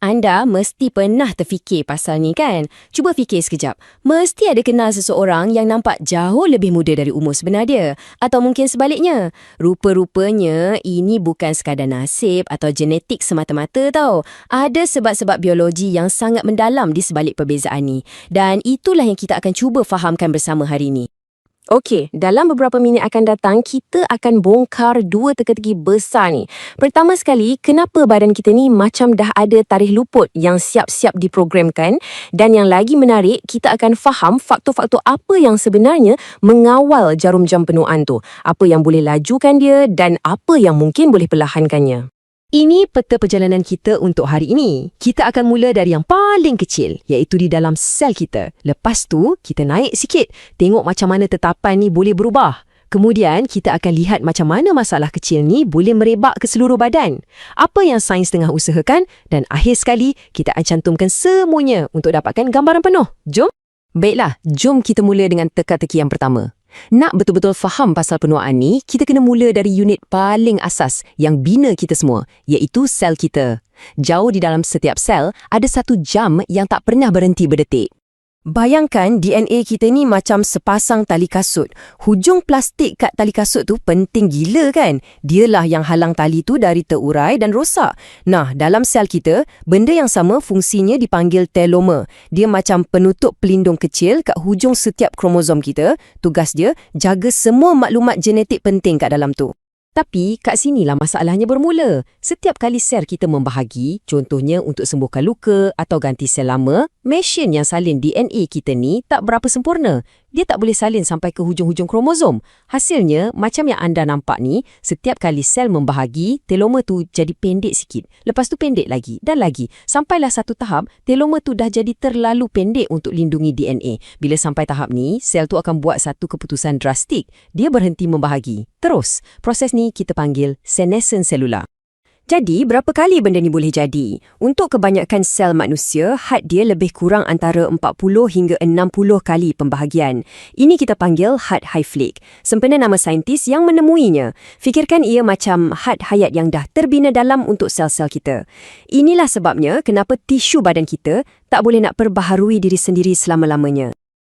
Anda mesti pernah terfikir pasal ni kan? Cuba fikir sekejap. Mesti ada kenal seseorang yang nampak jauh lebih muda dari umur sebenar dia. Atau mungkin sebaliknya. Rupa-rupanya ini bukan sekadar nasib atau genetik semata-mata tau. Ada sebab-sebab biologi yang sangat mendalam di sebalik perbezaan ni. Dan itulah yang kita akan cuba fahamkan bersama hari ini. Okey, dalam beberapa minit akan datang, kita akan bongkar dua teka-teki besar ni. Pertama sekali, kenapa badan kita ni macam dah ada tarikh luput yang siap-siap diprogramkan? Dan yang lagi menarik, kita akan faham faktor-faktor apa yang sebenarnya mengawal jarum jam penuaan tu. Apa yang boleh lajukan dia dan apa yang mungkin boleh perlahankannya. Ini peta perjalanan kita untuk hari ini. Kita akan mula dari yang paling kecil, iaitu di dalam sel kita. Lepas tu, kita naik sikit. Tengok macam mana tetapan ni boleh berubah. Kemudian, kita akan lihat macam mana masalah kecil ni boleh merebak ke seluruh badan. Apa yang sains tengah usahakan dan akhir sekali, kita akan cantumkan semuanya untuk dapatkan gambaran penuh. Jom? Baiklah, jom kita mula dengan teka-teki yang pertama. Nak betul-betul faham pasal penuaan ni, kita kena mula dari unit paling asas yang bina kita semua, iaitu sel kita. Jauh di dalam setiap sel, ada satu jam yang tak pernah berhenti berdetik. Bayangkan DNA kita ni macam sepasang tali kasut. Hujung plastik kat tali kasut tu penting gila kan? Dialah yang halang tali tu dari terurai dan rosak. Nah, dalam sel kita, benda yang sama fungsinya dipanggil teloma. Dia macam penutup pelindung kecil kat hujung setiap kromosom kita. Tugas dia, jaga semua maklumat genetik penting kat dalam tu. Tapi kat sinilah masalahnya bermula. Setiap kali sel kita membahagi, contohnya untuk sembuhkan luka atau ganti sel lama, mesin yang salin DNA kita ni tak berapa sempurna. Dia tak boleh salin sampai ke hujung-hujung kromosom. Hasilnya, macam yang anda nampak ni, setiap kali sel membahagi, teloma tu jadi pendek sikit. Lepas tu pendek lagi dan lagi. Sampailah satu tahap, teloma tu dah jadi terlalu pendek untuk lindungi DNA. Bila sampai tahap ni, sel tu akan buat satu keputusan drastik. Dia berhenti membahagi. Terus, proses ni kita panggil senescence selular. Jadi, berapa kali benda ni boleh jadi? Untuk kebanyakan sel manusia, had dia lebih kurang antara 40 hingga 60 kali pembahagian. Ini kita panggil had Hayflick, sempena nama saintis yang menemuinya. Fikirkan ia macam had hayat yang dah terbina dalam untuk sel-sel kita. Inilah sebabnya kenapa tisu badan kita tak boleh nak perbaharui diri sendiri selama-lamanya.